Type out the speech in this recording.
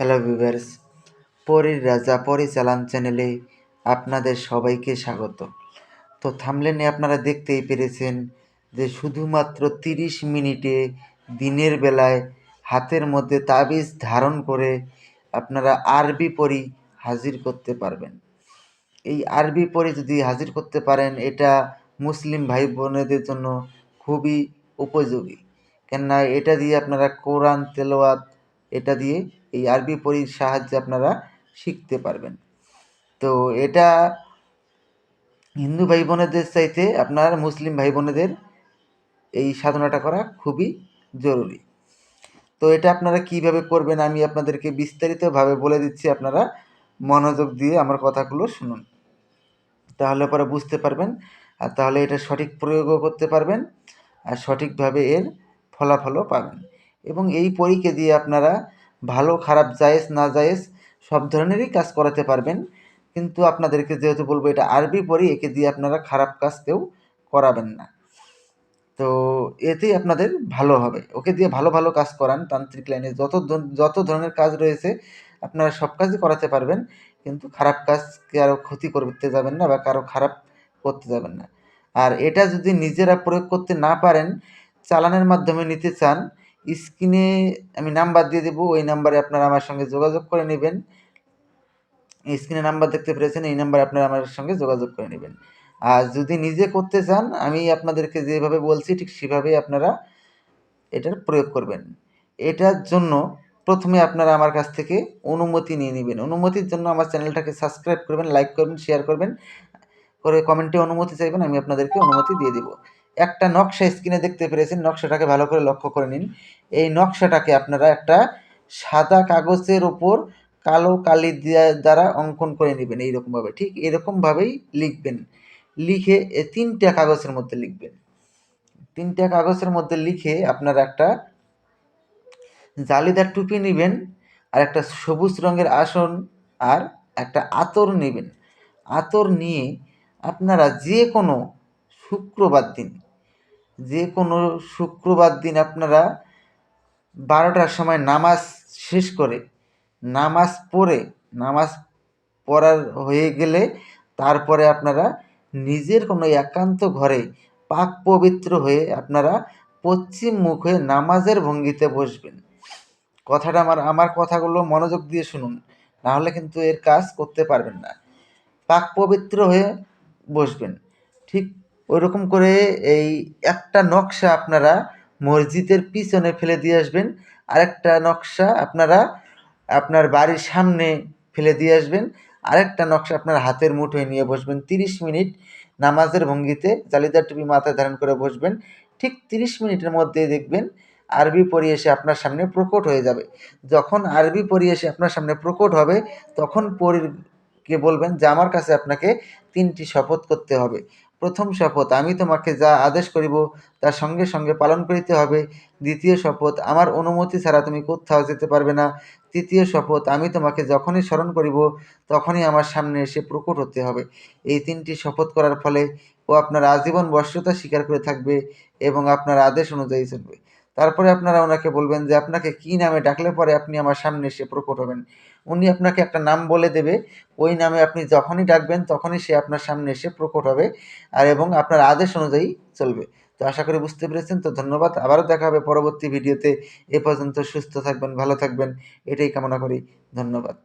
Hello viewers, পরীর রাজা পরিচালন চ্যানেলে আপনাদের সবাইকে স্বাগত। তো থাম্বনেলে আপনারা দেখতেই পেরেছেন যে শুধুমাত্র 30 মিনিটে দিনের বেলায় হাতের মধ্যে তাবিজ ধারণ করে আপনারা আরবি পরী হাজির করতে পারবেন। এই আরবি পড়ে যদি হাজির করতে পারেন, এটা মুসলিম ভাই বোনেদের জন্য খুবই উপযোগী। কেননা এটা দিয়ে আপনারা কোরআন তেলাওয়াত, এটা দিয়ে এই আরবি পড়ির সাহায্যে আপনারা শিখতে পারবেন। তো এটা হিন্দু ভাই বোনেদের চাইতে আপনার মুসলিম ভাই বোনেদের এই সাধনাটা করা খুবই জরুরি। তো এটা আপনারা কিভাবে করবেন আমি আপনাদেরকে বিস্তারিতভাবে বলে দিচ্ছি, আপনারা মনোযোগ দিয়ে আমার কথাগুলো শুনুন। তাহলে পরে বুঝতে পারবেন, আর তাহলে এটা সঠিক প্রয়োগও করতে পারবেন, আর সঠিকভাবে এর ফলাফলও পাবেন। এবং এই পরীকে দিয়ে আপনারা ভালো খারাপ জায়েজ না জায়েজ সব ধরনেরই কাজ করাতে পারবেন। কিন্তু আপনাদেরকে যেহেতু বলবো এটা আরবি পড়ি, একে দিয়ে আপনারা খারাপ কাজ কেউ করাবেন না। তো এতেই আপনাদের ভালো হবে। ওকে দিয়ে ভালো ভালো কাজ করান, তান্ত্রিক লাইনে যত ধরনের কাজ রয়েছে আপনারা সব কাজই করাতে পারবেন, কিন্তু খারাপ কাজ কারো ক্ষতি করতে যাবেন না বা কারো খারাপ করতে যাবেন না। আর এটা যদি নিজেরা প্রয়োগ করতে না পারেন, চালানের মাধ্যমে নিতে চান, স্ক্রিনে আমি নাম্বার দিয়ে দেবো, ওই নাম্বারে আপনারা আমার সঙ্গে যোগাযোগ করে নেবেন। স্ক্রিনে নাম্বার দেখতে পেরেছেন, এই নাম্বারে আপনারা আমার সঙ্গে যোগাযোগ করে নেবেন। আর যদি নিজে করতে চান, আমি আপনাদেরকে যেভাবে বলছি ঠিক সেভাবেই আপনারা এটার প্রয়োগ করবেন। এটার জন্য প্রথমে আপনারা আমার কাছ থেকে অনুমতি নিয়ে নেবেন। অনুমতির জন্য আমার চ্যানেলটাকে সাবস্ক্রাইব করবেন, লাইক করবেন, শেয়ার করবেন, করে কমেন্টে অনুমতি চাইবেন, আমি আপনাদেরকে অনুমতি দিয়ে দেব। একটা নকশা স্ক্রিনে দেখতে পেরেছেন, নকশাটাকে ভালো করে লক্ষ্য করে নিন। এই নকশাটাকে আপনারা একটা সাদা কাগজের ওপর কালো কালি দ্বারা অঙ্কন করে নেবেন এইরকমভাবে, ঠিক এরকমভাবেই লিখবেন। লিখে 3টা কাগজের মধ্যে লিখবেন। 3টা কাগজের মধ্যে লিখে আপনারা একটা জালিদার টুপি নেবেন, আর একটা সবুজ রঙের আসন, আর একটা আতর নেবেন। আতর নিয়ে আপনারা যে কোনো শুক্রবার দিন আপনারা 12টার সময় নামাজ শেষ করে, নামাজ পড়ার হয়ে গেলে তারপরে আপনারা নিজের কোনো একান্ত ঘরে পাক পবিত্র হয়ে আপনারা পশ্চিম মুখ হয়ে নামাজের ভঙ্গিতে বসবেন। কথাটা আমার কথাগুলো মনোযোগ দিয়ে শুনুন, নাহলে কিন্তু এর কাজ করতে পারবেন না। পাক পবিত্র হয়ে বসবেন। ঠিক ওইরকম করে এই একটা নকশা আপনারা মসজিদের পিছনে ফেলে দিয়ে আসবেন। আরেকটা নকশা আপনারা আপনার বাড়ির সামনে ফেলে দিয়ে আসবেন। আরেকটা নকশা আপনার হাতের মুঠোয় নিয়ে বসবেন। 30 মিনিট নামাজের ভঙ্গিতে জালিদার টুপি মাথায় ধারণ করে বসবেন। ঠিক 30 মিনিটের মধ্যেই দেখবেন আরবি পড়ি এসে আপনার সামনে প্রকট হয়ে যাবে। যখন আরবি পড়ি এসে আপনার সামনে প্রকট হবে, তখন পরীকে বলবেন যে আমার কাছে আপনাকে 3টি শপথ করতে হবে। প্রথম শপথ, আমি তোমাকে যা আদেশ করিব তার সঙ্গে সঙ্গে পালন করিতে হবে। দ্বিতীয় শপথ, আমার অনুমতি ছাড়া তুমি কোথাও যেতে পারবে না। তৃতীয় শপথ, আমি তোমাকে যখনই স্মরণ করিব তখনই আমার সামনে এসে প্রকট হতে হবে। এই 3টি শপথ করার ফলে ও আপনার আজীবন বশ্যতা স্বীকার করে থাকবে এবং আপনার আদেশ অনুযায়ী চলবে। তারপরে আপনারা ওনাকে বলবেন যে আপনাকে কী নামে ডাকলে পরে আপনি আমার সামনে এসে প্রকট হবেন। উনি আপনাকে একটা নাম বলে দেবে, ওই নামে আপনি যখনই ডাকবেন তখনই সে আপনার সামনে এসে প্রকট হবে আর এবং আপনার আদেশ অনুযায়ী চলবে। তো আশা করি বুঝতে পেরেছেন। তো ধন্যবাদ, আবারও দেখা হবে পরবর্তী ভিডিওতে। এ পর্যন্ত সুস্থ থাকবেন, ভালো থাকবেন, এটাই কামনা করি। ধন্যবাদ।